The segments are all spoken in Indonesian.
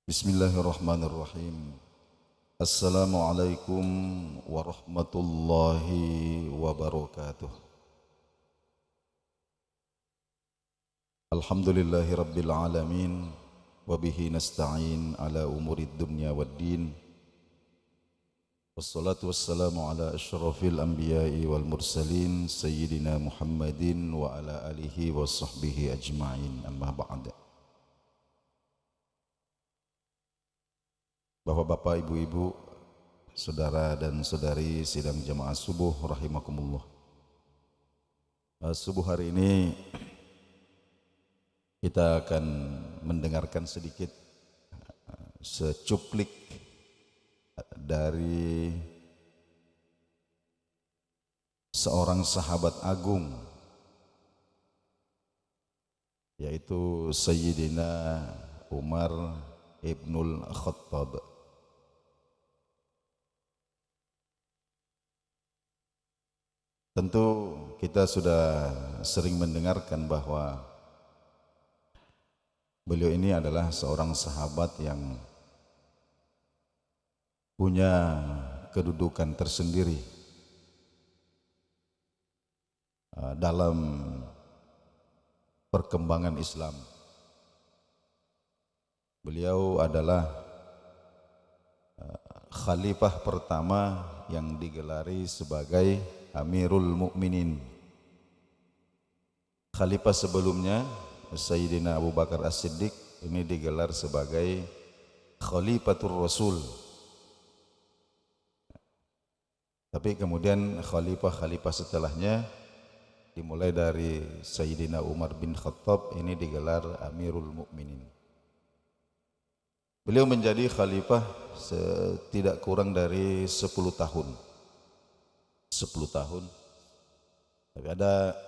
Bismillahirrahmanirrahim. Assalamualaikum warahmatullahi wabarakatuh. Alhamdulillahi rabbil alamin. Wabihi nasta'in ala umurid dunya waddin. Wassalatu wassalamu ala ashrafil anbiya'i wal mursalin Sayyidina Muhammadin wa ala alihi wa sahbihi ajma'in. Amma ba'da. Bapak-bapak, ibu-ibu, saudara dan saudari sidang jamaah subuh rahimakumullah. Subuh hari ini kita akan mendengarkan sedikit secuplik dari seorang sahabat agung, yaitu Sayyidina Umar Ibnul Khattab. Tentu kita sudah sering mendengarkan bahwa beliau ini adalah seorang sahabat yang punya kedudukan tersendiri dalam perkembangan Islam. Beliau adalah khalifah pertama yang digelari sebagai Amirul Mukminin. Khalifah sebelumnya Sayyidina Abu Bakar As-Siddiq ini digelar sebagai Khalifatur Rasul. Tapi kemudian khalifah-khalifah setelahnya dimulai dari Sayyidina Umar bin Khattab ini digelar Amirul Mukminin. Beliau menjadi khalifah tidak kurang dari 10 tahun. 10 tahun. Tapi ada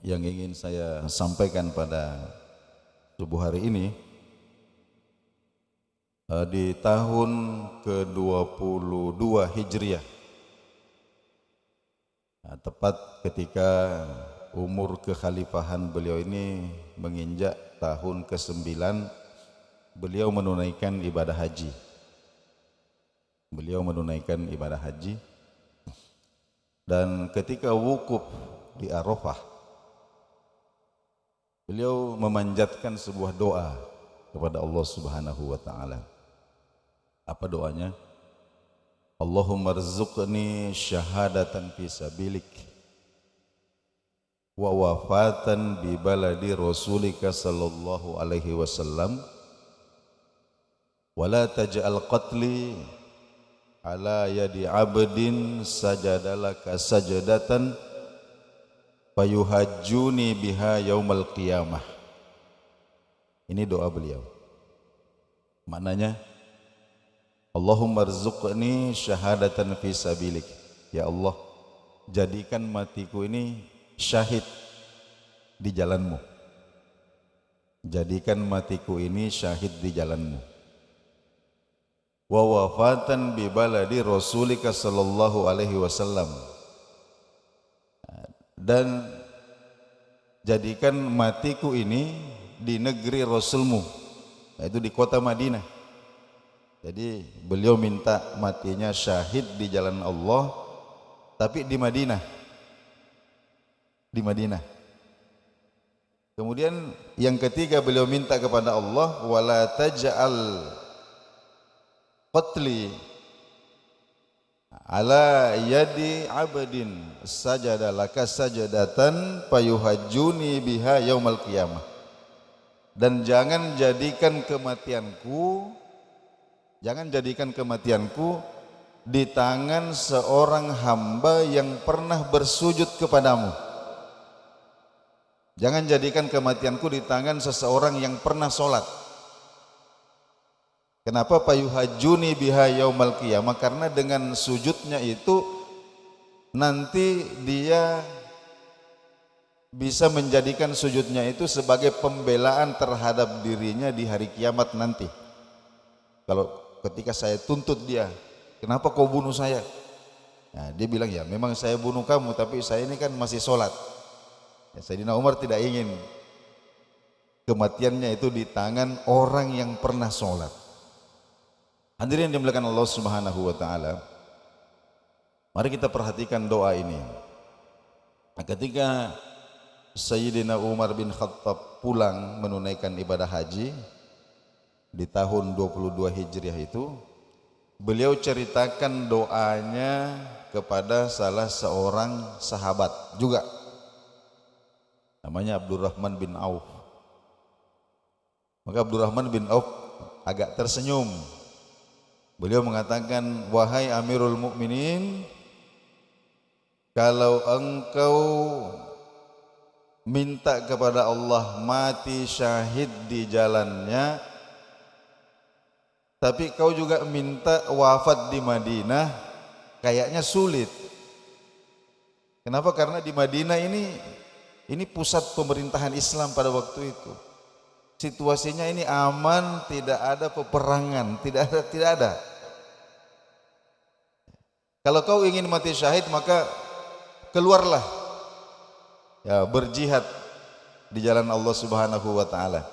yang ingin saya sampaikan pada subuh hari ini. Di tahun ke-22 Hijriah, tepat ketika umur kekhalifahan beliau ini menginjak tahun ke-9, beliau menunaikan ibadah haji. Dan ketika wukuf di Arafah, beliau memanjatkan sebuah doa kepada Allah Subhanahu wa taala. Apa doanya? Allahumma rzuqni syahadatan fi sabilik wa wafatan bi baladi rasulika sallallahu alaihi wasallam wa la taj'al qatli ala yadi abdin sajadalaka sajadatan fayuhajjuni biha yaumal qiyamah. Ini doa beliau. Maknanya, Allahumma rzuqni syahadatan fi sabilik. Ya Allah, jadikan matiku ini syahid di jalanmu. Jadikan matiku ini syahid di jalanmu. Wa wafatan bi baladi rasulika sallallahu alaihi wasallam. Dan jadikan matiku ini di negeri Rasulmu, yaitu di kota Madinah. Jadi beliau minta matinya syahid di jalan Allah, tapi di Madinah. Kemudian yang ketiga beliau minta kepada Allah, wala taj'al qatli ala yadi abdin sajada laka sajadatan payuhajjuni biha yaumal qiyamah. Dan jangan jadikan kematianku di tangan seorang hamba yang pernah bersujud kepadamu. Jangan jadikan kematianku di tangan seseorang yang pernah sholat. Kenapa payuhajjuni biha yaumal qiyamah? Karena dengan sujudnya itu nanti dia bisa menjadikan sujudnya itu sebagai pembelaan terhadap dirinya di hari kiamat nanti. Kalau ketika saya tuntut dia, kenapa kau bunuh saya? Nah, dia bilang, ya memang saya bunuh kamu, tapi saya ini kan masih sholat. Ya, Sayyidina Umar tidak ingin kematiannya itu di tangan orang yang pernah sholat. Hadirin yang dimuliakan Allah Subhanahu wa taala, mari kita perhatikan doa ini. Nah, ketika Sayyidina Umar bin Khattab pulang menunaikan ibadah haji di tahun 22 Hijriah itu, beliau ceritakan doanya kepada salah seorang sahabat juga, namanya Abdurrahman bin Auf. Maka Abdurrahman bin Auf agak tersenyum. Beliau mengatakan, wahai Amirul Mukminin, kalau engkau minta kepada Allah mati syahid di jalannya, tapi kau juga minta wafat di Madinah, kayaknya sulit. Kenapa? Karena di Madinah ini pusat pemerintahan Islam pada waktu itu. Situasinya ini aman, tidak ada peperangan, tidak ada. Kalau kau ingin mati syahid, maka keluarlah, ya, berjihad di jalan Allah Subhanahu wa taala.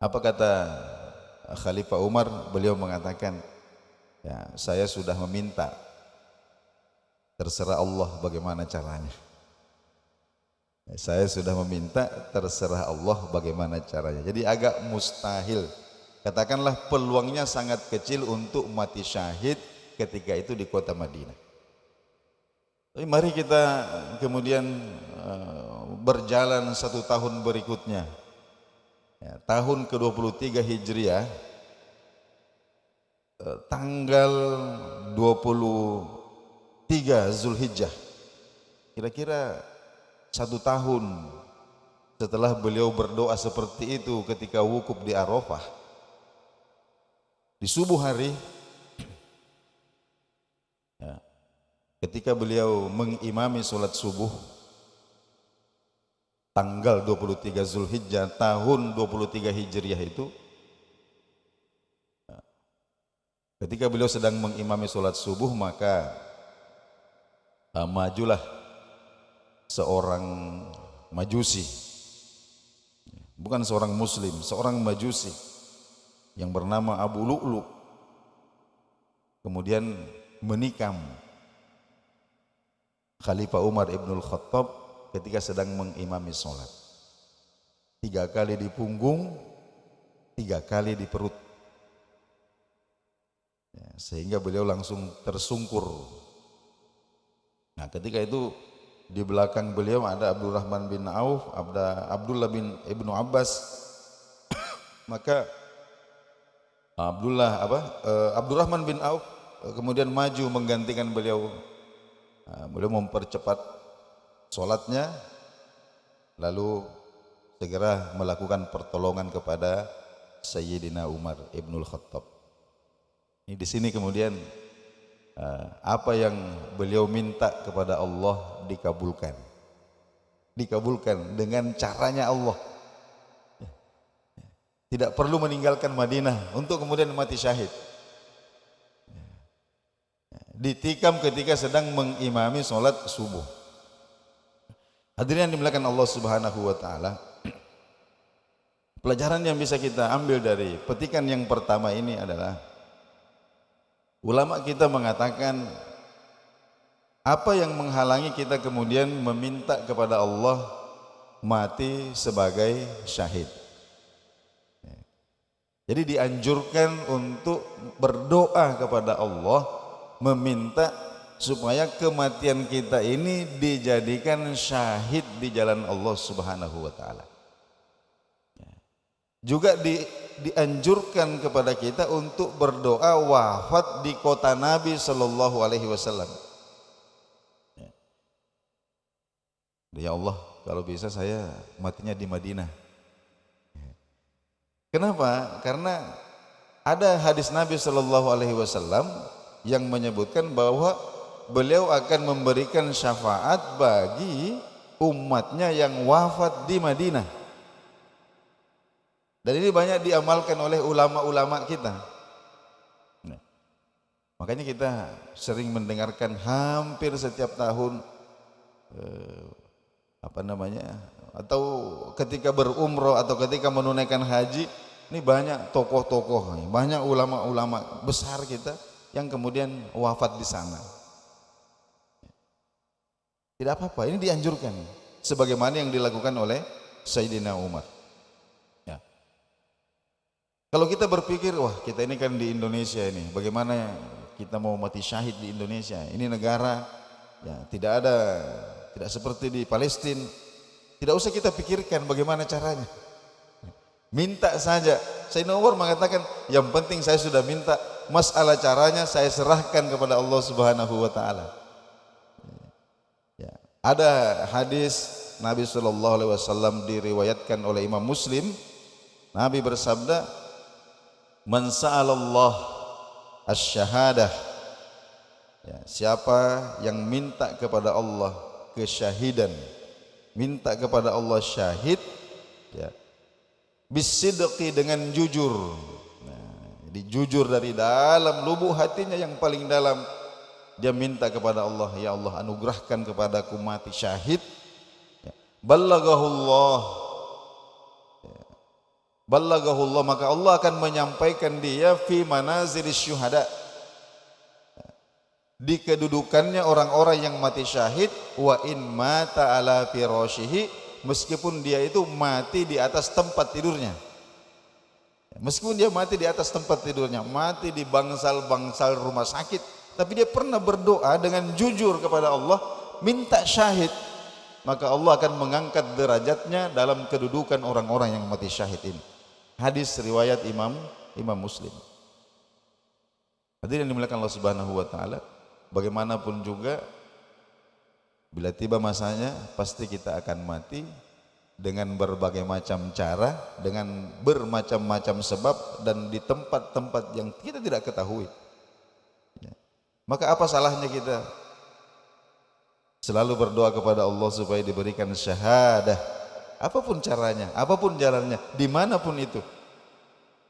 Apa kata Khalifah Umar? Beliau mengatakan, ya, saya sudah meminta, terserah Allah bagaimana caranya. Saya sudah meminta, terserah Allah bagaimana caranya. Jadi agak mustahil, katakanlah peluangnya sangat kecil untuk mati syahid ketika itu di kota Madinah. Tapi mari kita kemudian berjalan 1 tahun berikutnya, ya, tahun ke-23 Hijriah, tanggal 23 Zulhijjah, kira-kira 1 tahun setelah beliau berdoa seperti itu ketika wukuf di Arafah, di subuh hari, ya, ketika beliau mengimami sholat subuh tanggal 23 Zulhijjah tahun 23 Hijriah itu, ketika beliau sedang mengimami sholat subuh, maka majulah seorang majusi, bukan seorang muslim, seorang majusi yang bernama Abu Lu'lu, kemudian menikam Khalifah Umar ibnul Khattab ketika sedang mengimami sholat. 3 kali di punggung, 3 kali di perut, ya, sehingga beliau langsung tersungkur. Nah, ketika itu di belakang beliau ada Abdurrahman bin Auf, ada Abdullah bin Ibnu Abbas. Maka Abdurrahman bin Auf kemudian maju menggantikan beliau. Beliau mempercepat sholatnya, lalu segera melakukan pertolongan kepada Sayyidina Umar ibnul Khattab. Ini di sini kemudian apa yang beliau minta kepada Allah dikabulkan dengan caranya Allah. Tidak perlu meninggalkan Madinah untuk kemudian mati syahid. Ditikam ketika sedang mengimami sholat subuh. Hadirin yang dimuliakan Allah Subhanahu wa taala, pelajaran yang bisa kita ambil dari petikan yang pertama ini adalah, ulama kita mengatakan, apa yang menghalangi kita kemudian meminta kepada Allah mati sebagai syahid? Jadi dianjurkan untuk berdoa kepada Allah, meminta supaya kematian kita ini dijadikan syahid di jalan Allah Subhanahu wa taala. Juga dianjurkan kepada kita untuk berdoa wafat di kota Nabi Sallallahu Alaihi Wasallam. Ya Allah, kalau bisa saya matinya di Madinah. Kenapa? Karena ada hadis Nabi Sallallahu Alaihi Wasallam yang menyebutkan bahwa beliau akan memberikan syafaat bagi umatnya yang wafat di Madinah. Dan ini banyak diamalkan oleh ulama-ulama kita. Nah, makanya kita sering mendengarkan hampir setiap tahun atau ketika berumroh atau ketika menunaikan haji, ini banyak tokoh-tokoh, banyak ulama-ulama besar kita yang kemudian wafat di sana. Tidak apa-apa, ini dianjurkan sebagaimana yang dilakukan oleh Sayyidina Umar. Ya. Kalau kita berpikir, wah kita ini kan di Indonesia ini, bagaimana kita mau mati syahid di Indonesia? Ini negara ya tidak seperti di Palestina. Tidak usah kita pikirkan bagaimana caranya. Minta saja. Sayyidina Umar mengatakan, yang penting saya sudah minta, masalah caranya saya serahkan kepada Allah Subhanahu wa taala. Ya. Ada hadis Nabi sallallahu alaihi wasallam diriwayatkan oleh Imam Muslim. Nabi bersabda, "Man sa'alallah asy-syahadah." Ya, siapa yang minta kepada Allah kesyahidan, minta kepada Allah syahid, ya, bisidqi dengan jujur. Nah, jadi jujur dari dalam lubuk hatinya yang paling dalam, dia minta kepada Allah, ya Allah anugerahkan kepadaku mati syahid. Ya. Ballagahullah, ballagahullah, maka Allah akan menyampaikan dia fi manazilis syuhada, di kedudukannya orang-orang yang mati syahid. Wa in mata ala firashihi, meskipun dia itu mati di atas tempat tidurnya, meskipun dia mati di atas tempat tidurnya, mati di bangsal-bangsal rumah sakit, tapi dia pernah berdoa dengan jujur kepada Allah, minta syahid, maka Allah akan mengangkat derajatnya dalam kedudukan orang-orang yang mati syahid ini. Hadis riwayat Imam Muslim. Hadirin dimuliakan Allah Subhanahu wa taala, bagaimanapun juga bila tiba masanya pasti kita akan mati dengan berbagai macam cara, dengan bermacam-macam sebab, dan di tempat-tempat yang kita tidak ketahui. Ya. Maka apa salahnya kita selalu berdoa kepada Allah supaya diberikan syahadah, apapun caranya, apapun jalannya, dimanapun itu,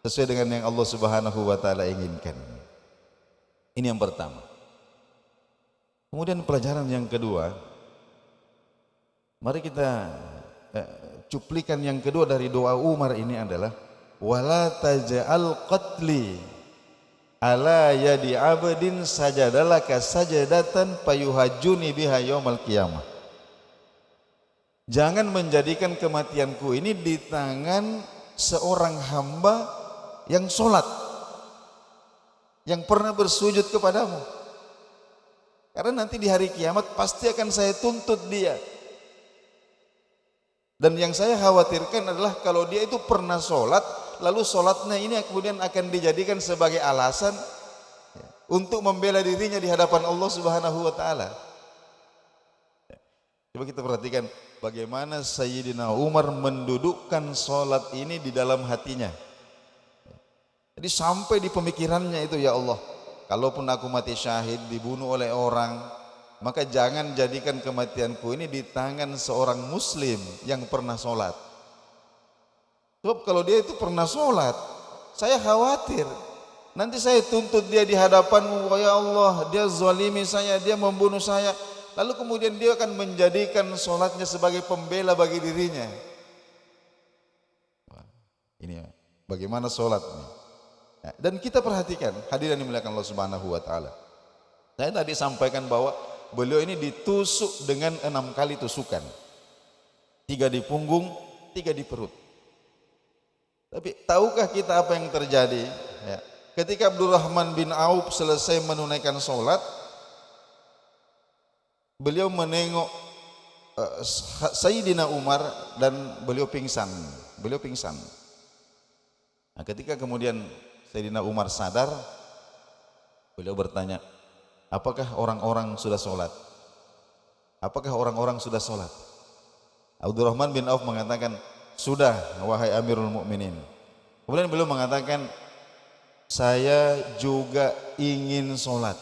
sesuai dengan yang Allah Subhanahu wa taala inginkan. Ini yang pertama. Kemudian pelajaran yang kedua, mari kita cuplikan yang kedua dari doa Umar ini adalah, wala taj'al qatli ala yadi abdin sajadalaka sajadatan payuhajuni biha yaumal qiyamah. Jangan menjadikan kematianku ini di tangan seorang hamba yang sholat, yang pernah bersujud kepadamu, karena nanti di hari kiamat pasti akan saya tuntut dia. Dan yang saya khawatirkan adalah kalau dia itu pernah sholat, lalu sholatnya ini kemudian akan dijadikan sebagai alasan untuk membela dirinya di hadapan Allah Subhanahu wa taala. Coba kita perhatikan bagaimana Sayyidina Umar mendudukkan sholat ini di dalam hatinya. Jadi sampai di pemikirannya itu, ya Allah, kalaupun aku mati syahid, dibunuh oleh orang, maka jangan jadikan kematianku ini di tangan seorang muslim yang pernah sholat. Sebab kalau dia itu pernah sholat, saya khawatir nanti saya tuntut dia di hadapanmu, ya Allah, dia zalimi saya, dia membunuh saya, lalu kemudian dia akan menjadikan sholatnya sebagai pembela bagi dirinya. Ini bagaimana sholat ini. Dan kita perhatikan, hadirin yang dimuliakan Allah Subhanahu wa taala. Saya tadi sampaikan bahwa beliau ini ditusuk dengan 6 kali tusukan. 3 di punggung, 3 di perut. Tapi tahukah kita apa yang terjadi? Ya. Ketika Abdurrahman bin Auf selesai menunaikan sholat, beliau menengok Sayyidina Umar dan beliau pingsan. Nah, ketika kemudian Sayyidina Umar sadar, beliau bertanya, apakah orang-orang sudah sholat? Apakah orang-orang sudah sholat? Abdurrahman bin Auf mengatakan, sudah wahai Amirul Mukminin. Kemudian beliau mengatakan, saya juga ingin sholat.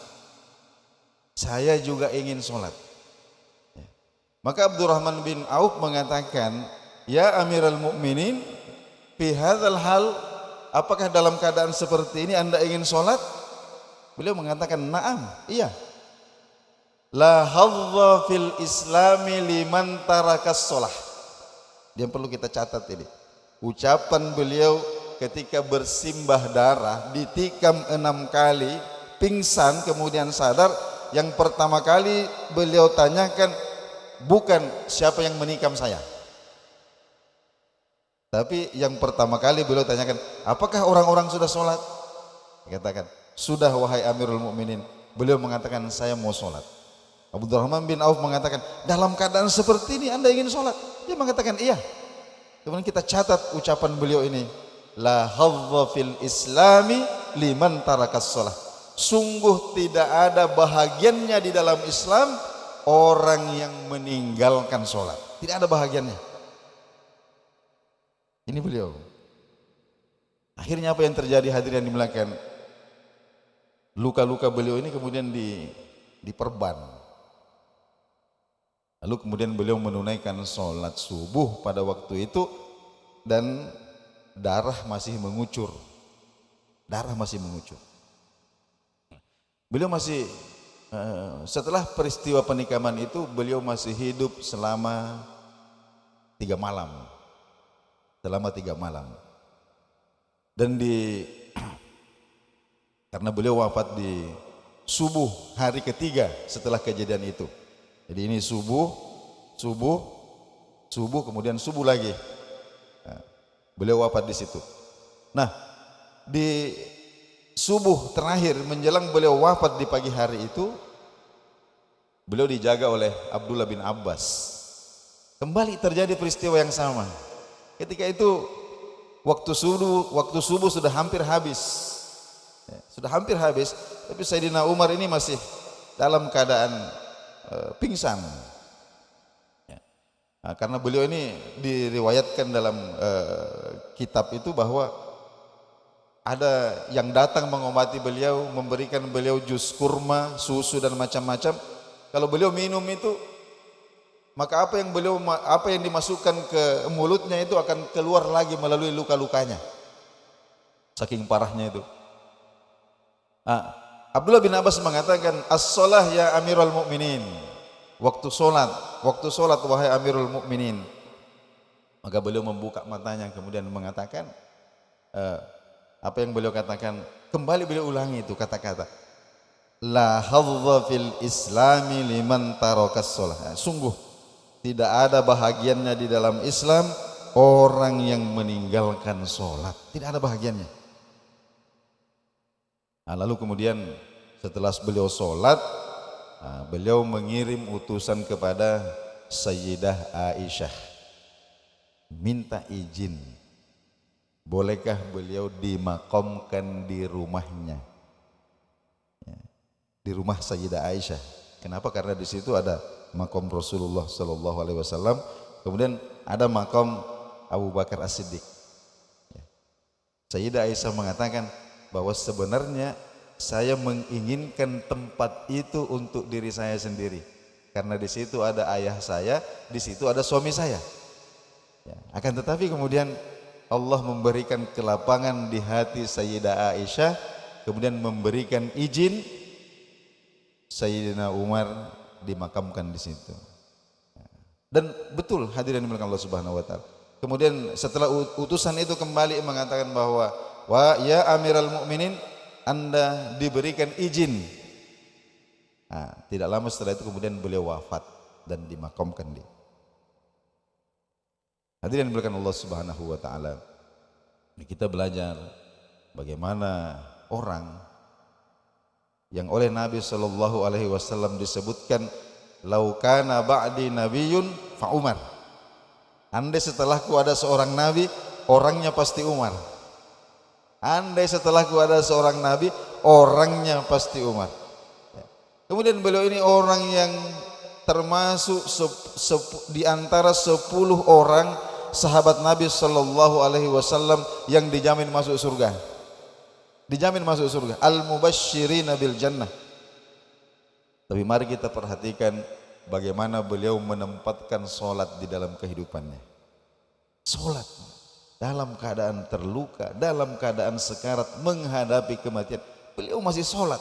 Saya juga ingin sholat. Maka Abdurrahman bin Auf mengatakan, ya Amirul Mukminin, fi hadzal hal, apakah dalam keadaan seperti ini Anda ingin sholat? Beliau mengatakan, na'am, iya. La hadza fil islami liman tarakas sholah. Yang perlu kita catat ini. Ucapan beliau ketika bersimbah darah, ditikam 6 kali, pingsan kemudian sadar, yang pertama kali beliau tanyakan bukan siapa yang menikam saya, tapi yang pertama kali beliau tanyakan, apakah orang-orang sudah sholat? Katakan, sudah wahai Amirul Mukminin. Beliau mengatakan, saya mau sholat. Abdurrahman bin Auf mengatakan, dalam keadaan seperti ini Anda ingin sholat? Dia mengatakan, iya. Kemudian kita catat ucapan beliau ini, la hadza fil islami liman tarakas sholat. Sungguh tidak ada bahagiannya di dalam Islam orang yang meninggalkan sholat. Tidak ada bahagiannya. Ini beliau. Akhirnya apa yang terjadi, hadirin yang dimuliakan? Luka-luka beliau ini kemudian diperban. Lalu kemudian beliau menunaikan sholat subuh pada waktu itu dan darah masih mengucur. Darah masih mengucur. Beliau masih setelah peristiwa penikaman itu beliau masih hidup selama 3 malam. Selama 3 malam. Dan karena beliau wafat di subuh hari ketiga setelah kejadian itu. Jadi ini subuh kemudian subuh lagi. Nah, beliau wafat di situ. Nah, di subuh terakhir menjelang beliau wafat di pagi hari itu, beliau dijaga oleh Abdullah bin Abbas. Kembali terjadi peristiwa yang sama. Ketika itu waktu subuh sudah hampir habis. Sudah hampir habis, tapi Sayyidina Umar ini masih dalam keadaan pingsan. Nah, karena beliau ini diriwayatkan dalam kitab itu bahwa ada yang datang mengobati beliau, memberikan beliau jus kurma, susu dan macam-macam. Kalau beliau minum itu, maka apa yang dimasukkan ke mulutnya itu akan keluar lagi melalui luka-lukanya. Saking parahnya itu. Abdullah bin Abbas mengatakan, as-shalah ya Amirul Mukminin. Waktu solat wahai Amirul Mukminin. Maka beliau membuka matanya kemudian mengatakan apa yang beliau katakan, kembali beliau ulangi itu kata-kata, la hadza fil islami liman tarakas shalah. Sungguh tidak ada bahagiannya di dalam Islam orang yang meninggalkan sholat. Tidak ada bahagiannya. Nah, lalu kemudian setelah beliau sholat, beliau mengirim utusan kepada Sayyidah Aisyah, minta izin, bolehkah beliau dimakamkan di rumahnya, di rumah Sayyidah Aisyah. Kenapa? Karena di situ ada makam Rasulullah Sallallahu Alaihi Wasallam, kemudian ada makam Abu Bakar As-Siddiq. Sayyidah Aisyah mengatakan bahwa sebenarnya saya menginginkan tempat itu untuk diri saya sendiri, karena di situ ada ayah saya, di situ ada suami saya. Akan tetapi kemudian Allah memberikan kelapangan di hati Sayyidah Aisyah, kemudian memberikan izin Sayyidina Umar dimakamkan di situ. Dan betul hadirin dimuliakan Allah Subhanahu wa taala. Kemudian setelah utusan itu kembali mengatakan bahwa wa ya Amirul Mukminin, Anda diberikan izin. Tidak lama setelah itu kemudian beliau wafat dan dimakamkan di. Hadirin dimuliakan Allah Subhanahu wa taala. Kita belajar bagaimana orang yang oleh Nabi sallallahu alaihi wasallam disebutkan lau kana ba'di nabiyyun fa Umar. Andai setelahku ada seorang nabi, orangnya pasti Umar. Andai setelahku ada seorang nabi, orangnya pasti Umar. Kemudian beliau ini orang yang termasuk di antara 10 orang sahabat Nabi sallallahu alaihi wasallam yang dijamin masuk surga. Dijamin masuk surga, al-mubasysyirina bil jannah. Tapi mari kita perhatikan bagaimana beliau menempatkan sholat di dalam kehidupannya. Sholat dalam keadaan terluka, dalam keadaan sekarat menghadapi kematian, beliau masih sholat.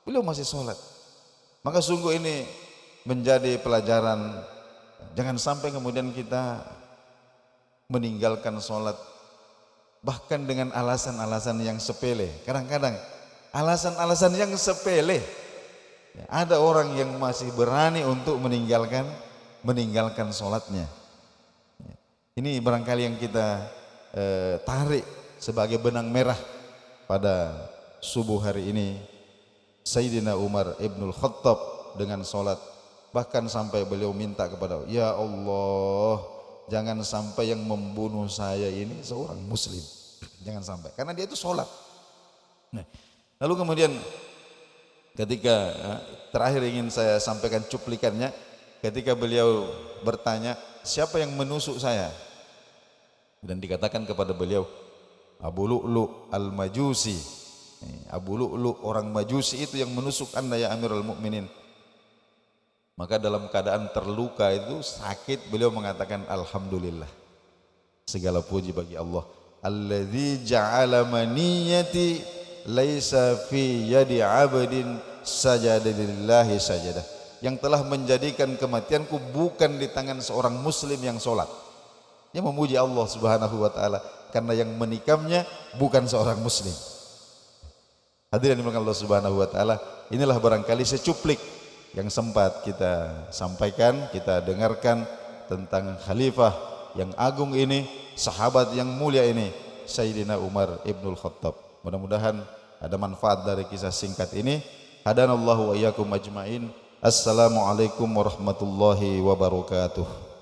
Beliau masih sholat. Maka sungguh ini menjadi pelajaran. Jangan sampai kemudian kita meninggalkan sholat, bahkan dengan alasan-alasan yang sepele. Kadang-kadang alasan-alasan yang sepele, ada orang yang masih berani untuk meninggalkan sholatnya. Ini barangkali yang kita tarik sebagai benang merah pada subuh hari ini. Sayyidina Umar Ibnul Khattab dengan sholat, bahkan sampai beliau minta kepada Allah, ya Allah, jangan sampai yang membunuh saya ini seorang muslim, jangan sampai, karena dia itu sholat. Nah, lalu kemudian ketika terakhir ingin saya sampaikan cuplikannya, ketika beliau bertanya, siapa yang menusuk saya? Dan dikatakan kepada beliau, Abu Lu'lu' al-Majusi. Abu Lu'lu' orang Majusi itu yang menusuk Anda ya Amirul Mukminin. Maka dalam keadaan terluka itu sakit, beliau mengatakan alhamdulillah, segala puji bagi Allah, alladzi ja'ala maniyati laisa fi yadi 'abdin sajada lillahi sajadah, yang telah menjadikan kematianku bukan di tangan seorang muslim yang sholat. Dia memuji Allah Subhanahu wa taala karena yang menikamnya bukan seorang muslim. Hadirin dimuliakan Allah Subhanahu wa taala, inilah barangkali secuplik yang sempat kita sampaikan, kita dengarkan tentang khalifah yang agung ini, sahabat yang mulia ini, Sayyidina Umar Ibnul Khattab. Mudah-mudahan ada manfaat dari kisah singkat ini. Hadanallahu wa iyyakum ajmain. Assalamualaikum warahmatullahi wabarakatuh.